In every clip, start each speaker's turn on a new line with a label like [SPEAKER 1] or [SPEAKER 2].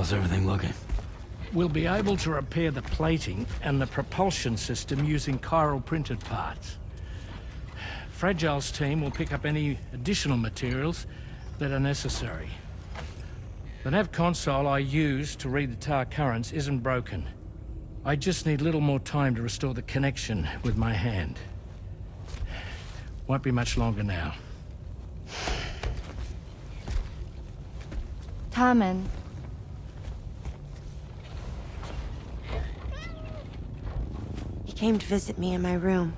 [SPEAKER 1] How's everything looking?
[SPEAKER 2] We'll be able to repair the plating and the propulsion system using chiral printed parts. Fragile's team will pick up any additional materials that are necessary. The nav console I use to read the tower currents isn't broken. I just need a little more time to restore the connection with my hand. Won't be much longer now.
[SPEAKER 3] Tarman.
[SPEAKER 4] He came to visit me in my room.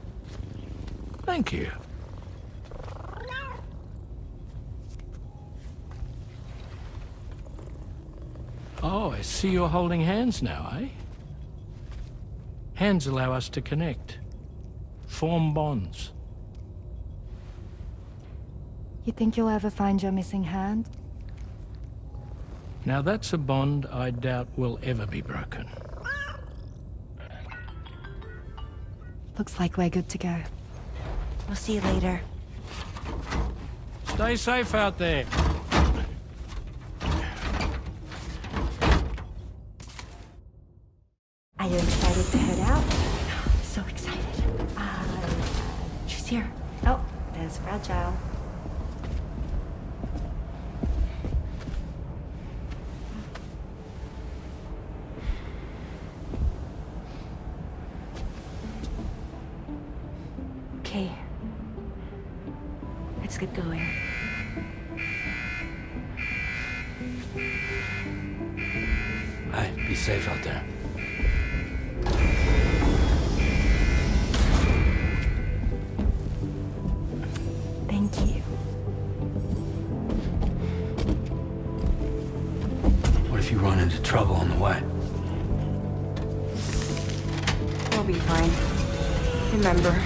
[SPEAKER 2] Thank you. Oh, I see you're holding hands now, eh? Hands allow us to connect. Form bonds.
[SPEAKER 3] You think you'll ever find your missing hand?
[SPEAKER 2] Now that's a bond I doubt will ever be broken.
[SPEAKER 3] Looks like we're good to go.
[SPEAKER 4] We'll see you later.
[SPEAKER 2] Stay safe out there.
[SPEAKER 4] Are you excited to head out? So excited. She's here.
[SPEAKER 3] Oh, there's Fragile.
[SPEAKER 4] Okay. Let's get going.
[SPEAKER 1] Hey, be safe out there.
[SPEAKER 3] Thank you.
[SPEAKER 1] What if you run into trouble on the way?
[SPEAKER 4] We'll be fine. Remember,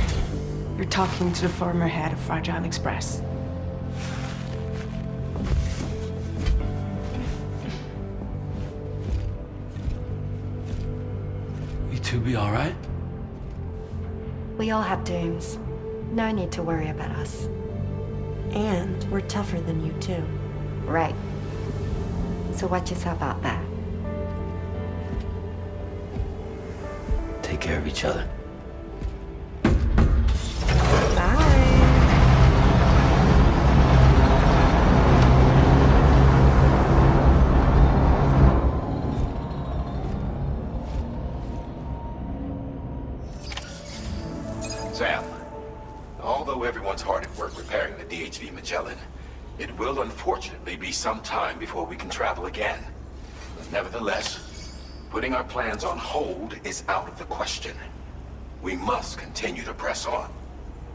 [SPEAKER 4] you're talking to the former head of Fragile Express.
[SPEAKER 1] You two be all right?
[SPEAKER 3] We all have dooms. No need to worry about us.
[SPEAKER 4] And we're tougher than you, too.
[SPEAKER 3] Right. So watch yourself out there.
[SPEAKER 1] Take care of each other.
[SPEAKER 5] Sam, although everyone's hard at work repairing the DHV Magellan, it will unfortunately be some time before we can travel again. Nevertheless, putting our plans on hold is out of the question. We must continue to press on.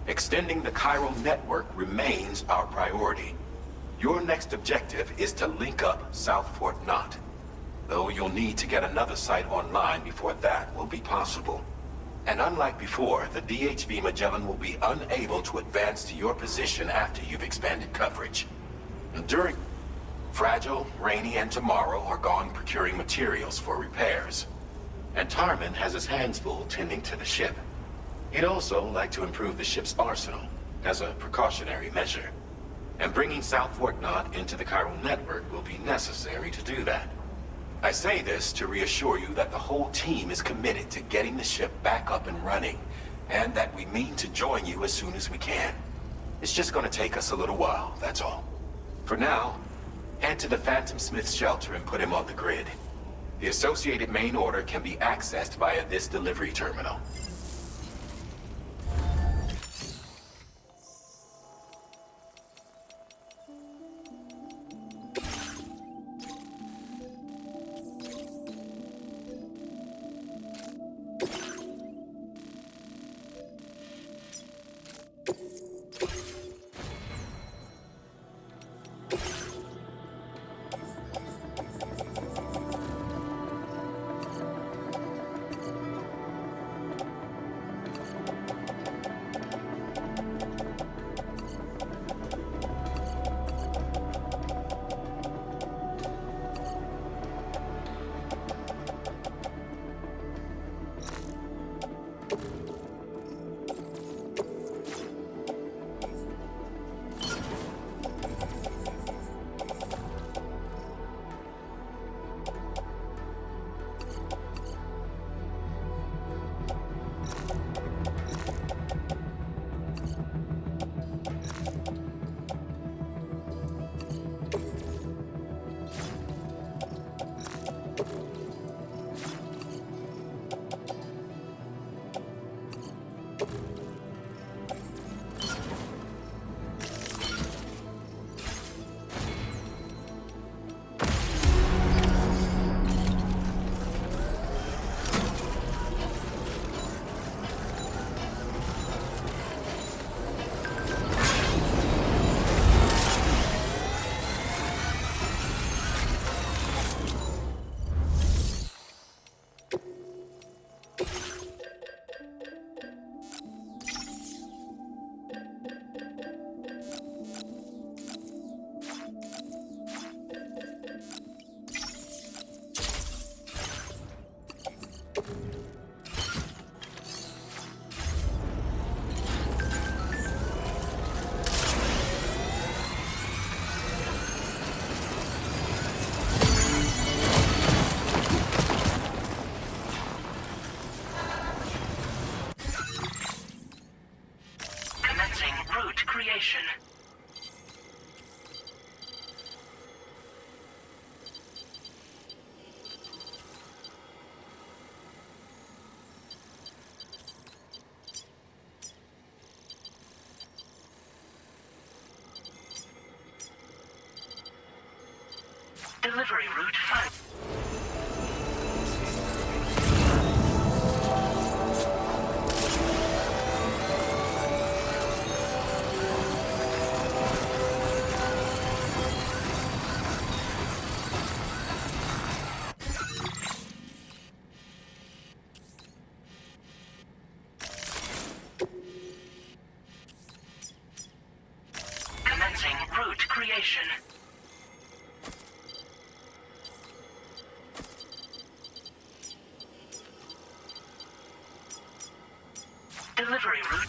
[SPEAKER 5] Extending the chiral network remains our priority. Your next objective is to link up South Fort Knot, though you'll need to get another site online before that will be possible. And unlike before, the DHV Magellan will be unable to advance to your position after you've expanded coverage. During Fragile, Rainy, and Tomorrow are gone procuring materials for repairs. And Tarman has his hands full tending to the ship. He'd also like to improve the ship's arsenal, as a precautionary measure. And bringing South Fort Knot into the chiral network will be necessary to do that. I say this to reassure you that the whole team is committed to getting the ship back up and running, and that we mean to join you as soon as we can. It's just gonna take us a little while, that's all. For now, head to the Phantom Smith's shelter and put him on the grid. The associated main order can be accessed via this delivery terminal.
[SPEAKER 6] Commencing route creation. Delivery route found. Commencing route creation. Delivery route.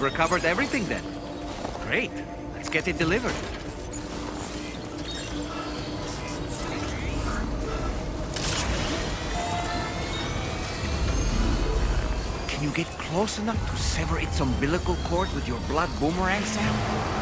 [SPEAKER 7] You've recovered everything then. Great. Let's get it delivered. Can you get close enough to sever its umbilical cord with your blood boomerang, Sam?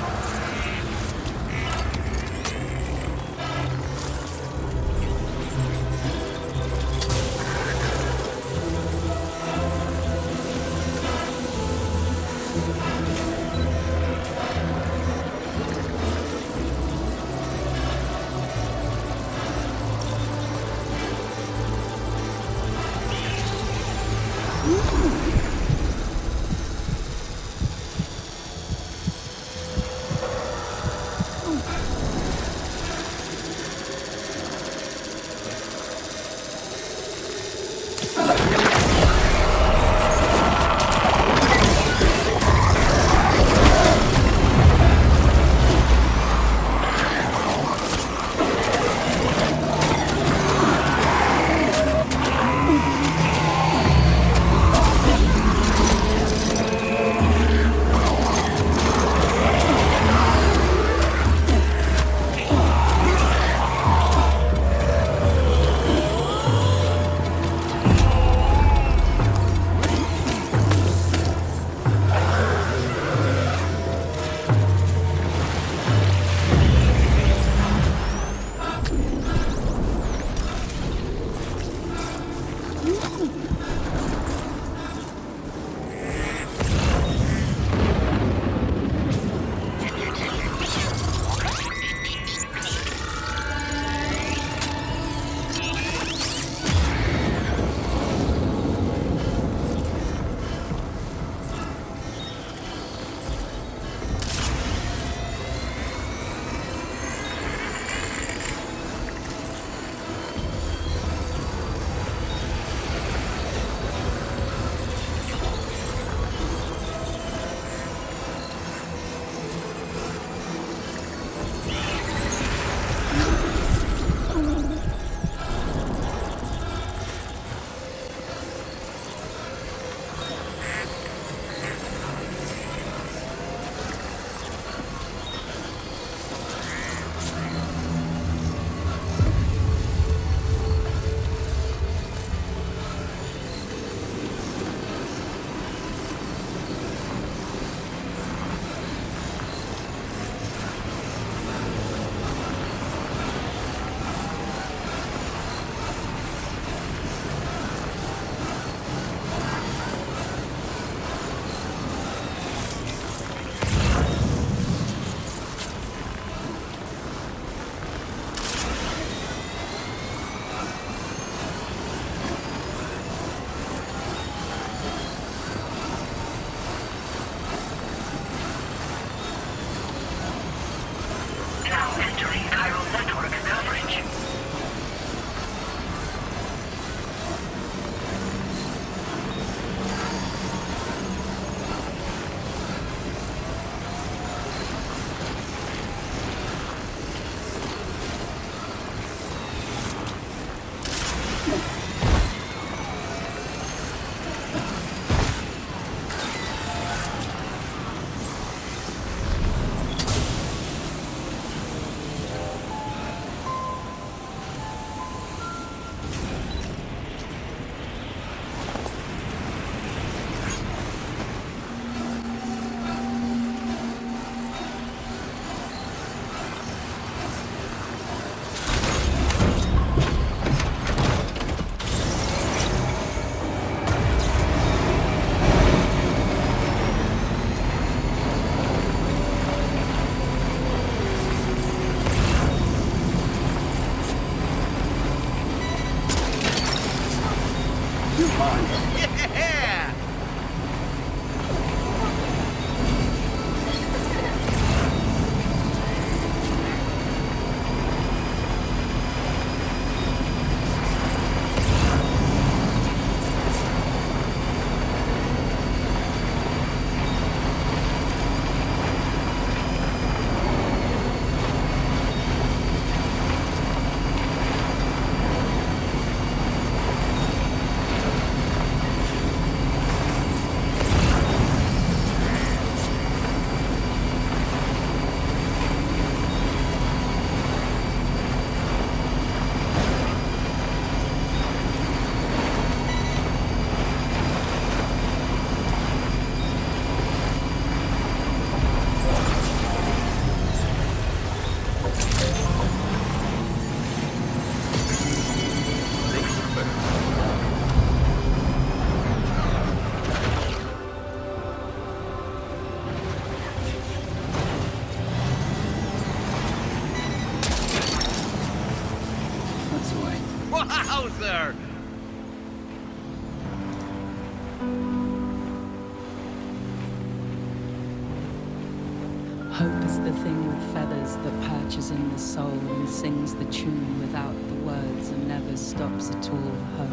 [SPEAKER 8] Hope is the thing with feathers that perches in the soul and sings the tune without the words and never stops at all. Hope.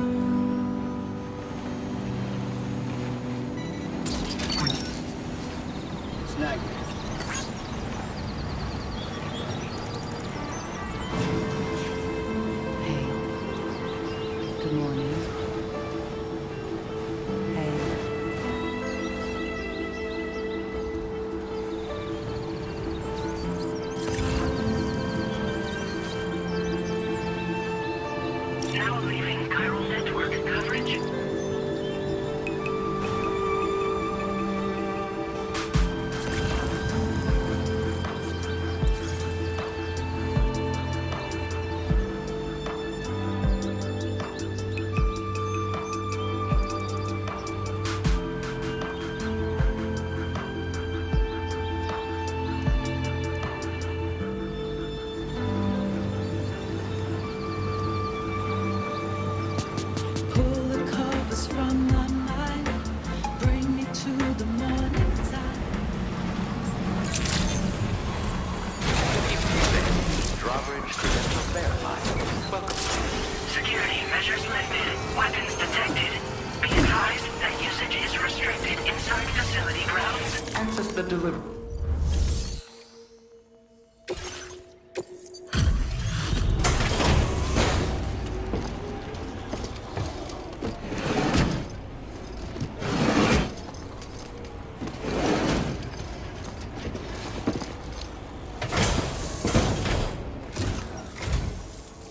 [SPEAKER 1] Snag.
[SPEAKER 8] Hey. Good morning. Hey.
[SPEAKER 6] Now leaving chiral network coverage.
[SPEAKER 8] Pull the covers from my mind. Bring me to the morning time.
[SPEAKER 5] Drawbridge credentials verified. Welcome.
[SPEAKER 6] Security measures lifted. Weapons detected. Be advised that usage is restricted inside facility grounds.
[SPEAKER 4] Access the delivery.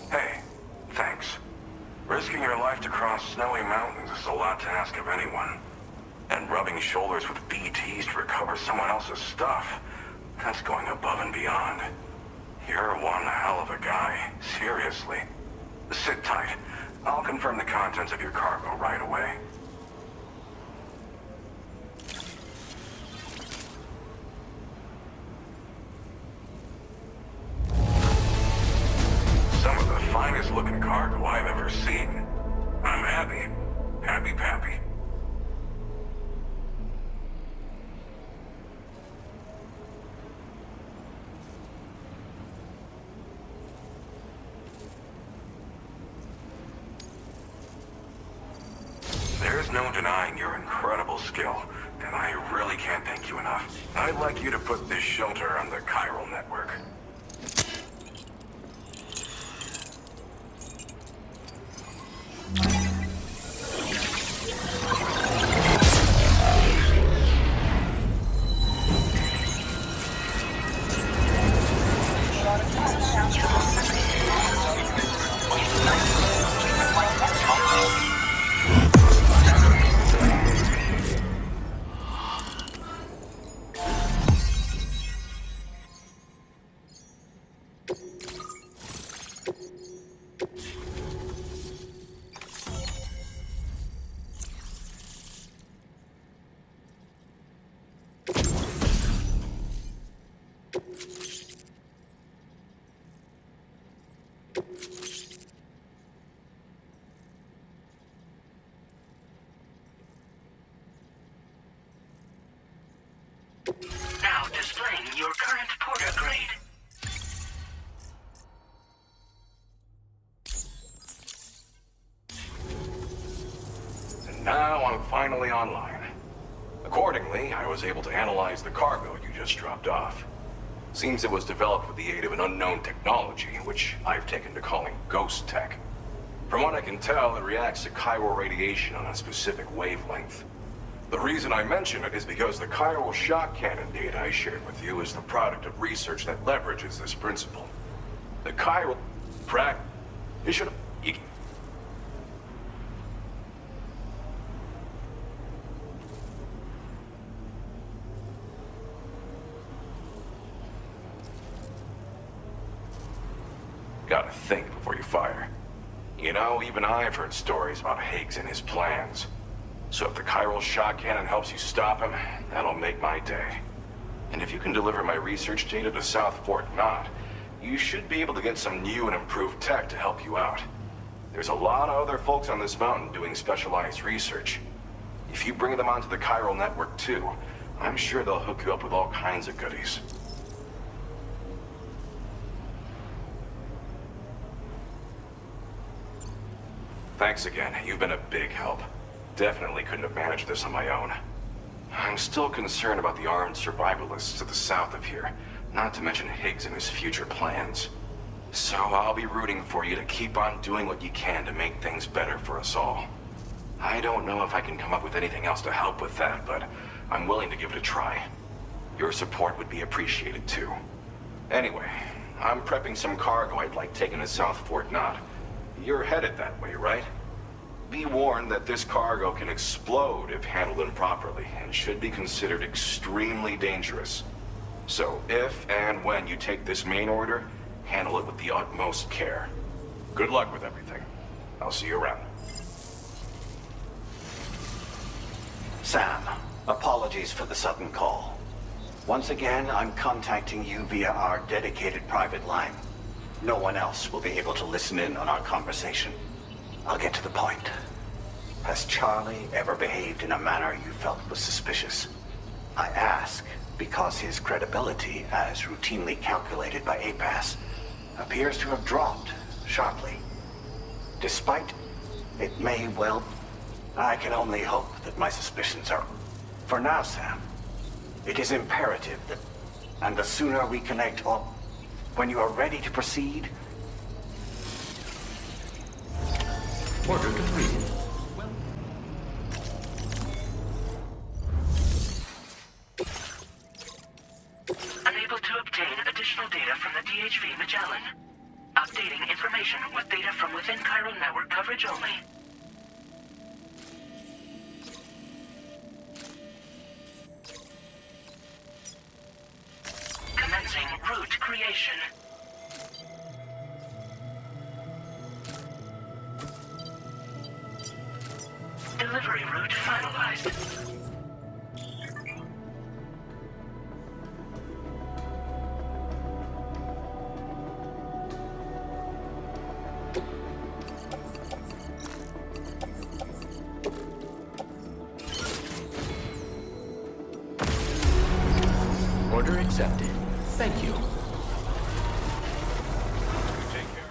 [SPEAKER 9] Hey, thanks. Risking your life to cross snowy mountains is a lot to ask of anyone. And rubbing shoulders with BTs to recover someone else's stuff, that's going above and beyond. You're one hell of a guy, seriously. Sit tight. I'll confirm the contents of your cargo right away. Some of the finest looking cargo I've ever seen. I'm happy. Happy Pappy. There's no denying your incredible skill, and I really can't thank you enough. I'd like you to put this shelter on the chiral network.
[SPEAKER 6] Now displaying your current porter grade.
[SPEAKER 9] And now I'm finally online. Accordingly, I was able to analyze the cargo you just dropped off. Seems it was developed with the aid of an unknown technology, which I've taken to calling ghost tech. From what I can tell, it reacts to chiral radiation on a specific wavelength. The reason I mention it is because the chiral shock cannon data I shared with you is the product of research that leverages this principle. The chiral it should have... Gotta think before you fire. You know, even I've heard stories about Higgs and his plans. So if the chiral shock cannon helps you stop him, that'll make my day. And if you can deliver my research data to South Fort Knott, you should be able to get some new and improved tech to help you out. There's a lot of other folks on this mountain doing specialized research. If you bring them onto the chiral network too, I'm sure they'll hook you up with all kinds of goodies. Thanks again. You've been a big help. Definitely couldn't have managed this on my own. I'm still concerned about the armed survivalists to the south of here, not to mention Higgs and his future plans. So I'll be rooting for you to keep on doing what you can to make things better for us all. I don't know if I can come up with anything else to help with that, but I'm willing to give it a try. Your support would be appreciated too. Anyway, I'm prepping some cargo I'd like taken to South Fort Knott. You're headed that way, right? Be warned that this cargo can explode if handled improperly, and should be considered extremely dangerous. So if and when you take this main order, handle it with the utmost care. Good luck with everything. I'll see you around.
[SPEAKER 10] Sam, apologies for the sudden call. Once again, I'm contacting you via our dedicated private line. No one else will be able to listen in on our conversation. I'll get to the point. Has Charlie ever behaved in a manner you felt was suspicious? I ask because his credibility, as routinely calculated by APAS, appears to have dropped sharply. Despite it may well, I can only hope that my suspicions are... For now, Sam, it is imperative that... And the sooner we connect, or when you are ready to proceed...
[SPEAKER 1] Order completed.
[SPEAKER 6] Unable to obtain additional data from the DHV Magellan. Updating information with data from within chiral network coverage only. Commencing route creation. Delivery route finalized.
[SPEAKER 1] Order accepted. Thank you.
[SPEAKER 9] Take care.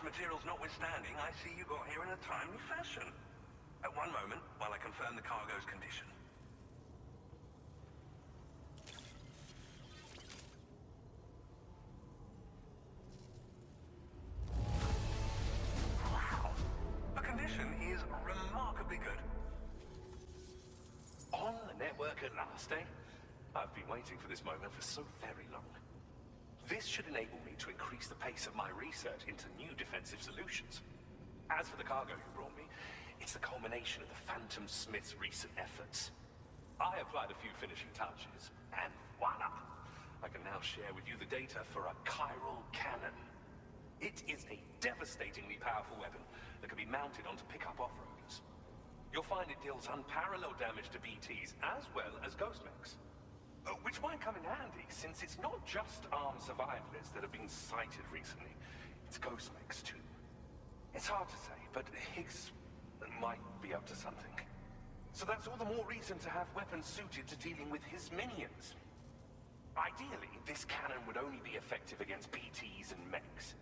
[SPEAKER 9] materials notwithstanding, I see you got here in a timely fashion. At one moment, while I confirm the cargo's condition. Wow! The condition is remarkably good.
[SPEAKER 11] On the network at last, eh? I've been waiting for this moment for so very long. This should enable me to increase the pace of my research into new defensive solutions. As for the cargo you brought me, it's the culmination of the Phantom Smith's recent efforts. I applied a few finishing touches, and voila! I can now share with you the data for a chiral cannon. It is a devastatingly powerful weapon that can be mounted onto pickup off-roaders. You'll find it deals unparalleled damage to BTs as well as ghost mechs. Which might come in handy, since it's not just armed survivalists that have been sighted recently. It's ghost mechs too. It's hard to say, but Higgs might be up to something. So that's all the more reason to have weapons suited to dealing with his minions. Ideally, this cannon would only be effective against BTs and mechs.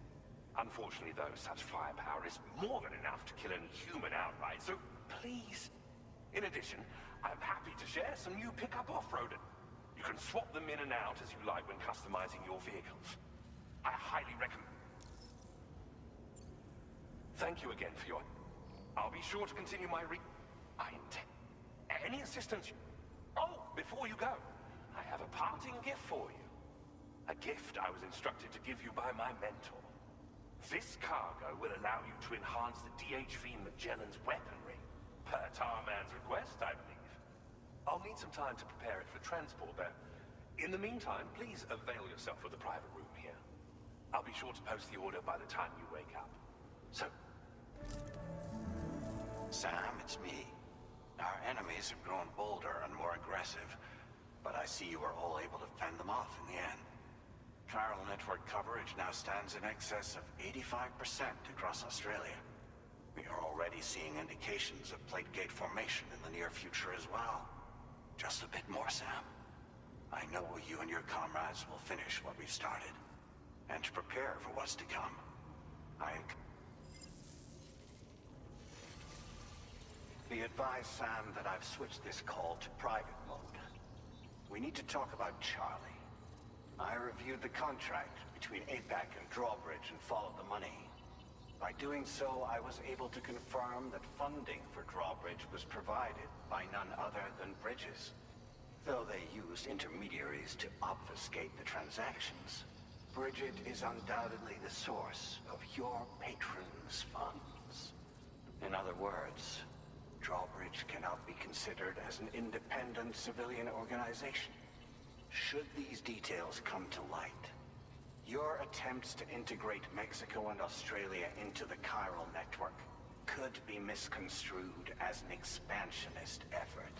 [SPEAKER 11] Unfortunately, though, such firepower is more than enough to kill any human outright, so please. In addition, I'm happy to share some new pickup off-roader. You can swap them in and out as you like when customizing your vehicles. I highly recommend. Thank you again for your... I'll be sure to continue my any assistance... Oh, before you go, I have a parting gift for you. A gift I was instructed to give you by my mentor. This cargo will allow you to enhance the DHV Magellan's weaponry. Per Tarman's request, I believe. I'll need some time to prepare it for transport, though. In the meantime, please avail yourself of the private room here. I'll be sure to post the order by the time you wake up. So...
[SPEAKER 10] Sam, it's me. Our enemies have grown bolder and more aggressive, but I see you were all able to fend them off in the end. Chiral network coverage now stands in excess of 85% across Australia. We are already seeing indications of plate gate formation in the near future as well. Just a bit more, Sam. I know you and your comrades will finish what we've started. And to prepare for what's to come, Be advised, Sam, that I've switched this call to private mode. We need to talk about Charlie. I reviewed the contract between APAC and Drawbridge and followed the money. By doing so, I was able to confirm that funding for Drawbridge was provided by none other than Bridges. Though they used intermediaries to obfuscate the transactions, Bridget is undoubtedly the source of your patron's funds. In other words, Drawbridge cannot be considered as an independent civilian organization. Should these details come to light, your attempts to integrate Mexico and Australia into the chiral network could be misconstrued as an expansionist effort.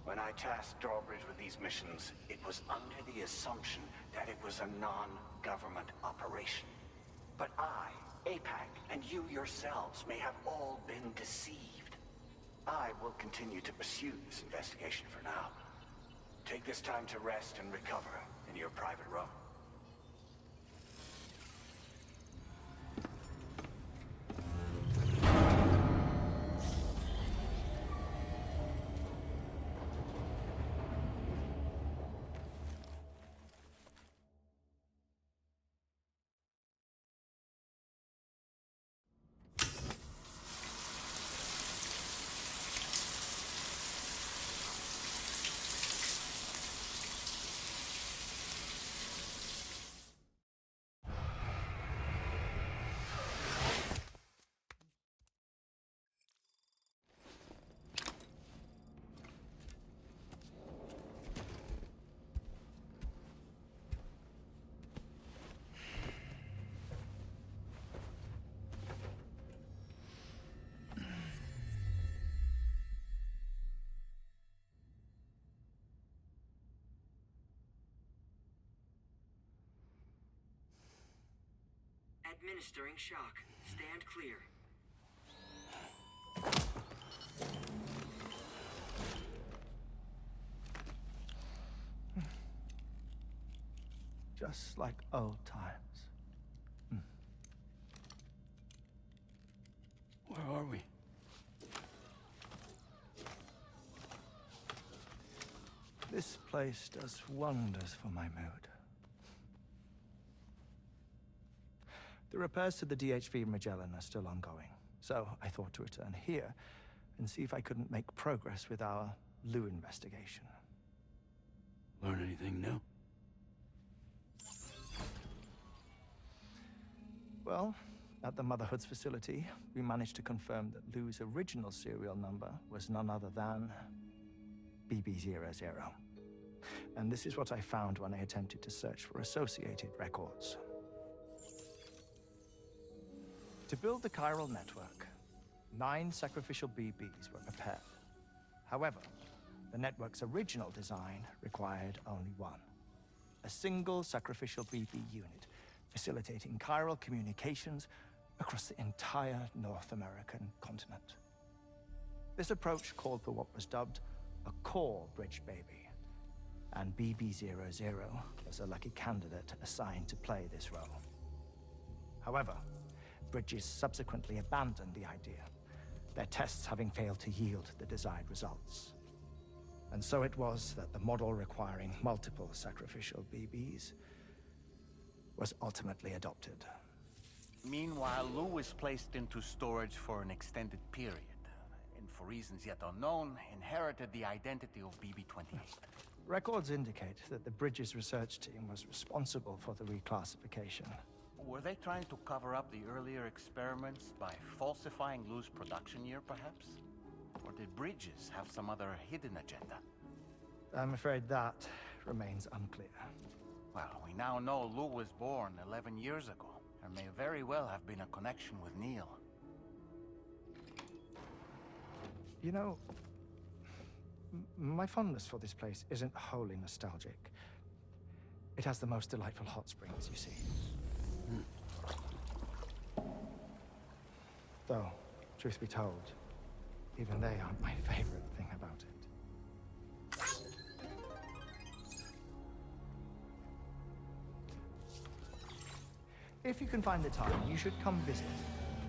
[SPEAKER 10] When I tasked Drawbridge with these missions, it was under the assumption that it was a non-government operation. But I, APAC, and you yourselves may have all been deceived. I will continue to pursue this investigation for now. Take this time to rest and recover in your private room.
[SPEAKER 6] Administering shock. Stand clear.
[SPEAKER 12] Just like old times.
[SPEAKER 2] Where are we?
[SPEAKER 12] This place does wonders for my mood. The repairs to the DHV Magellan are still ongoing, so I thought to return here and see if I couldn't make progress with our Lou investigation.
[SPEAKER 2] Learn anything new?
[SPEAKER 12] Well, at the Motherhood's facility, we managed to confirm that Lou's original serial number was none other than BB00. And this is what I found when I attempted to search for associated records. To build the chiral network, 9 sacrificial BBs were prepared. However, the network's original design required only one. A single sacrificial BB unit, facilitating chiral communications across the entire North American continent. This approach called for what was dubbed a core bridge baby, and BB00 was a lucky candidate assigned to play this role. However, Bridges subsequently abandoned the idea, their tests having failed to yield the desired results. And so it was that the model requiring multiple sacrificial BBs was ultimately adopted.
[SPEAKER 7] Meanwhile, Lou was placed into storage for an extended period, and for reasons yet unknown, inherited the identity of BB-28.
[SPEAKER 12] Records indicate that the Bridges research team was responsible for the reclassification.
[SPEAKER 7] Were they trying to cover up the earlier experiments by falsifying Lou's production year, perhaps? Or did Bridges have some other hidden agenda?
[SPEAKER 12] I'm afraid that remains unclear.
[SPEAKER 7] Well, we now know Lou was born 11 years ago. There may very well have been a connection with Neil.
[SPEAKER 12] You know, my fondness for this place isn't wholly nostalgic. It has the most delightful hot springs, you see. Though, truth be told, even they aren't my favorite thing about it. If you can find the time, you should come visit.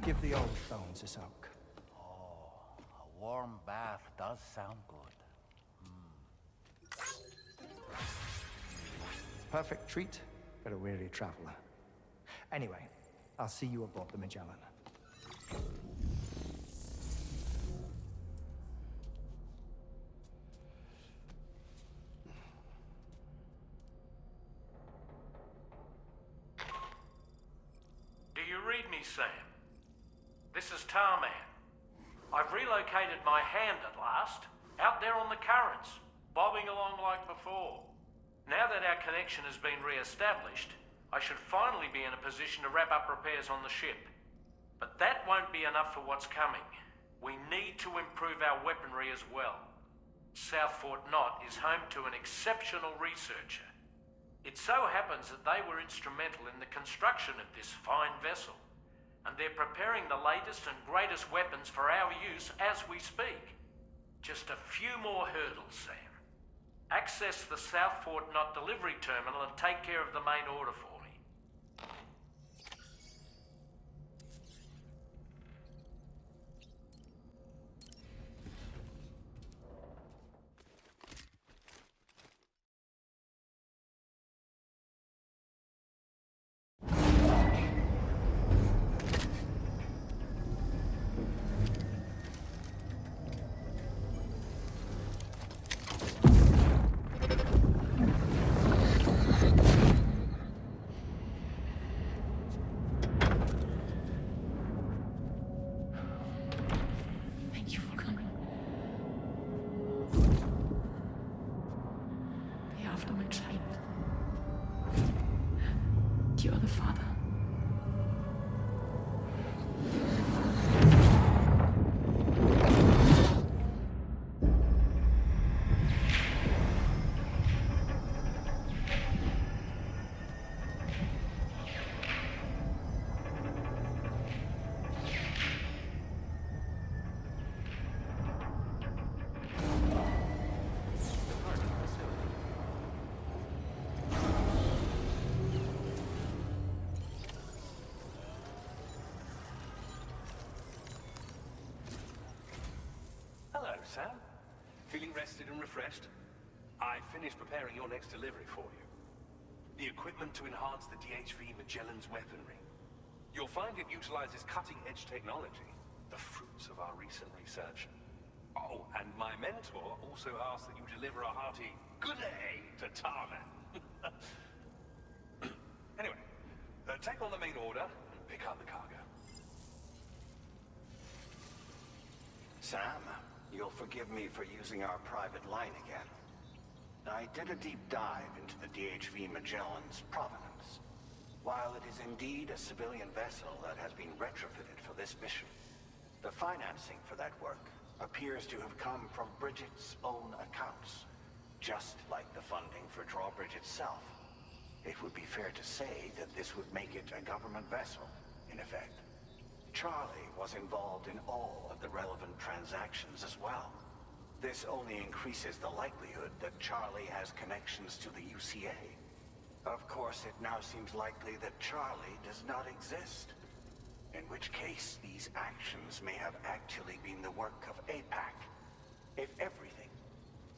[SPEAKER 12] Give the old bones a soak.
[SPEAKER 7] Oh, a warm bath does sound good.
[SPEAKER 12] Perfect treat for a weary traveler. Anyway, I'll see you aboard the Magellan.
[SPEAKER 2] Do you read me, Sam? This is Tarman. I've relocated my hand at last, out there on the currents, bobbing along like before. Now that our connection has been re-established, I should finally be in a position to wrap up repairs on the ship. But that won't be enough for what's coming. We need to improve our weaponry as well. South Fort Knott is home to an exceptional researcher. It so happens that they were instrumental in the construction of this fine vessel, and they're preparing the latest and greatest weapons for our use as we speak. Just a few more hurdles, Sam. Access the South Fort Knott delivery terminal and take care of the main order for me.
[SPEAKER 4] You're the father.
[SPEAKER 11] Sam. Feeling rested and refreshed? I finished preparing your next delivery for you. The equipment to enhance the DHV Magellan's weaponry. You'll find it utilizes cutting-edge technology, the fruits of our recent research. Oh, and my mentor also asked that you deliver a hearty good day to Tarman. Anyway, take on the main order and pick up the cargo.
[SPEAKER 10] Sam, you'll forgive me for using our private line again. I did a deep dive into the DHV Magellan's provenance. While it is indeed a civilian vessel that has been retrofitted for this mission, the financing for that work appears to have come from Bridget's own accounts, just like the funding for Drawbridge itself. It would be fair to say that this would make it a government vessel, in effect. Charlie was involved in all of the relevant transactions as well. This only increases the likelihood that Charlie has connections to the UCA. Of course, it now seems likely that Charlie does not exist. In which case, these actions may have actually been the work of APAC. If everything,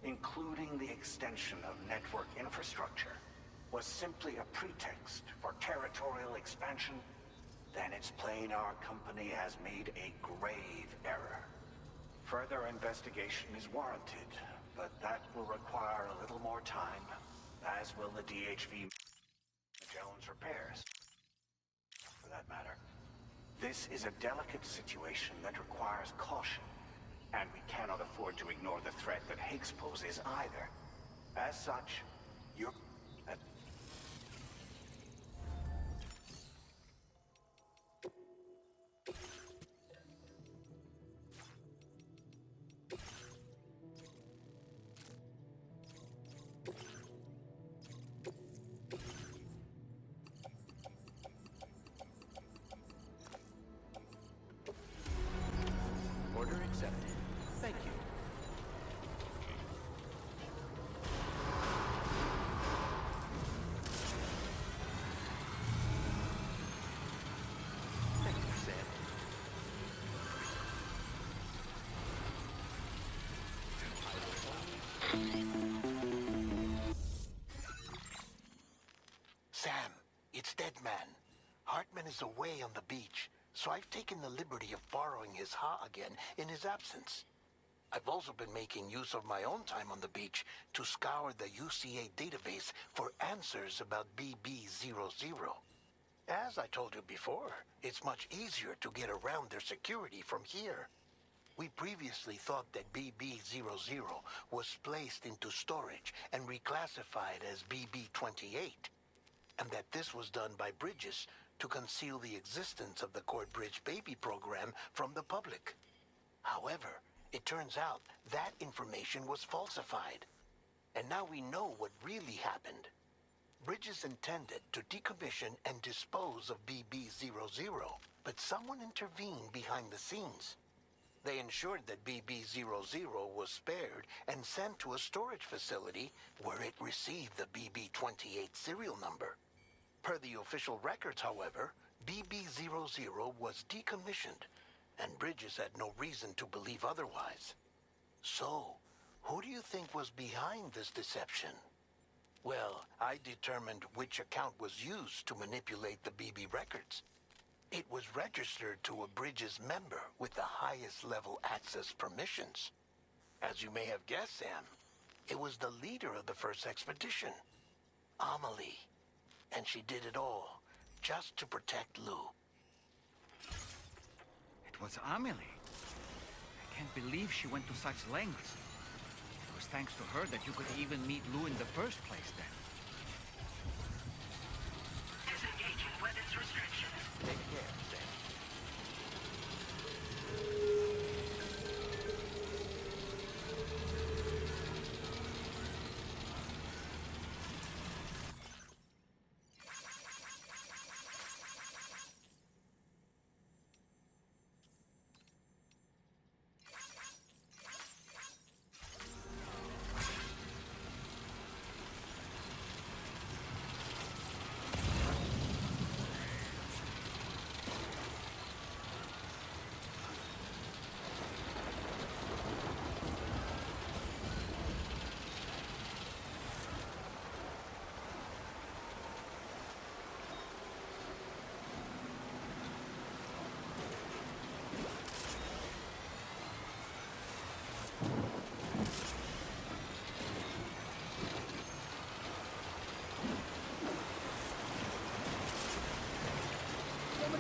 [SPEAKER 10] including the extension of network infrastructure, was simply a pretext for territorial expansion, then it's plain our company has made a grave error. Further investigation is warranted, but that will require a little more time, as will the DHV Magellan's repairs, for that matter. This is a delicate situation that requires caution, and we cannot afford to ignore the threat that Higgs poses either. As such, you're...
[SPEAKER 1] Order accepted. Thank you. Thank you, Sam.
[SPEAKER 13] Sam, it's Deadman. Hartman is away on the beach, so I've taken the liberty of borrowing his Ha again in his absence. I've also been making use of my own time on the beach to scour the UCA database for answers about BB-00. As I told you before, it's much easier to get around their security from here. We previously thought that BB-00 was placed into storage and reclassified as BB-28, and that this was done by Bridges to conceal the existence of the Cord Bridge baby program from the public. However, it turns out that information was falsified. And now we know what really happened. Bridges intended to decommission and dispose of BB-00, but someone intervened behind the scenes. They ensured that BB-00 was spared and sent to a storage facility where it received the BB-28 serial number. Per the official records, however, BB-00 was decommissioned, and Bridges had no reason to believe otherwise. So, who do you think was behind this deception? Well, I determined which account was used to manipulate the BB records. It was registered to a Bridges member with the highest level access permissions. As you may have guessed, Sam, it was the leader of the first expedition, Amelie. And she did it all just to protect Lou.
[SPEAKER 14] It was Amelie. I can't believe she went to such lengths. It was thanks to her that you could even meet Lou in the first place then.
[SPEAKER 6] Disengaging weapons restrictions.
[SPEAKER 1] Take care, Sam.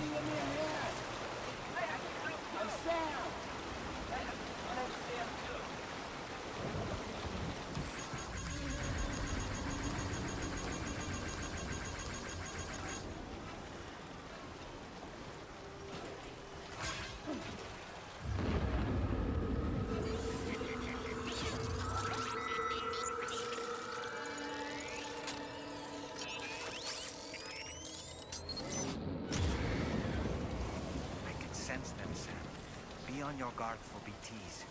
[SPEAKER 14] I can sense them, Sam. Be on your guard for BTs.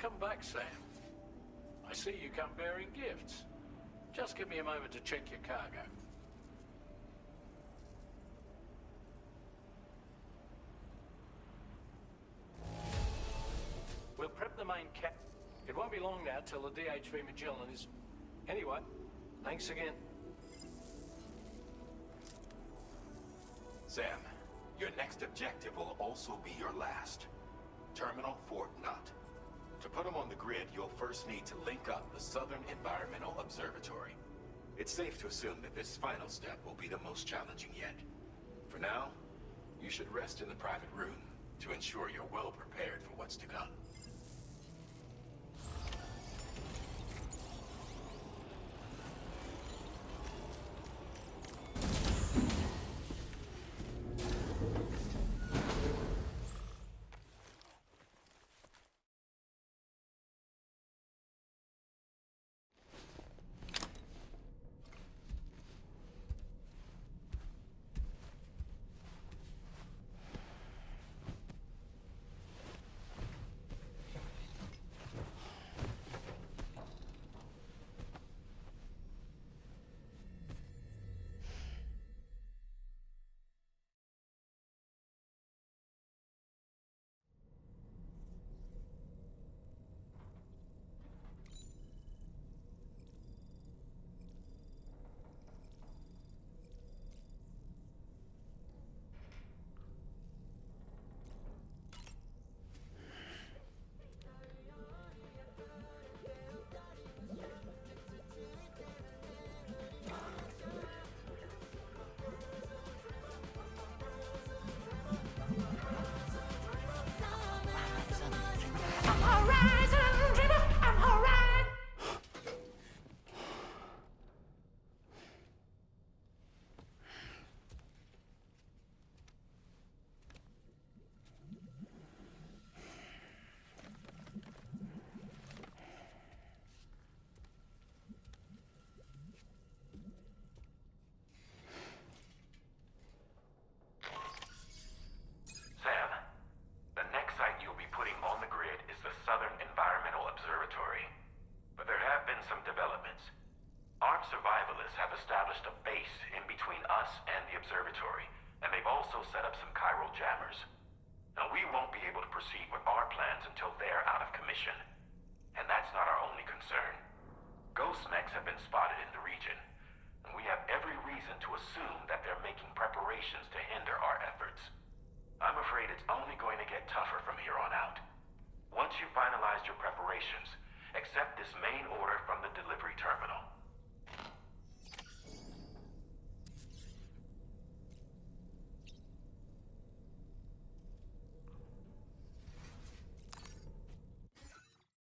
[SPEAKER 2] Welcome back, Sam. I see you come bearing gifts. Just give me a moment to check your cargo. We'll prep the main cap. It won't be long now till the DHV Magellan is... Anyway, thanks again.
[SPEAKER 5] Sam, your next objective will also be your last. Terminal Fort Knott. To put them on the grid, you'll first need to link up the Southern Environmental Observatory. It's safe to assume that this final step will be the most challenging yet. For now, you should rest in the private room to ensure you're well prepared for what's to come. Once you've finalized your preparations, accept this main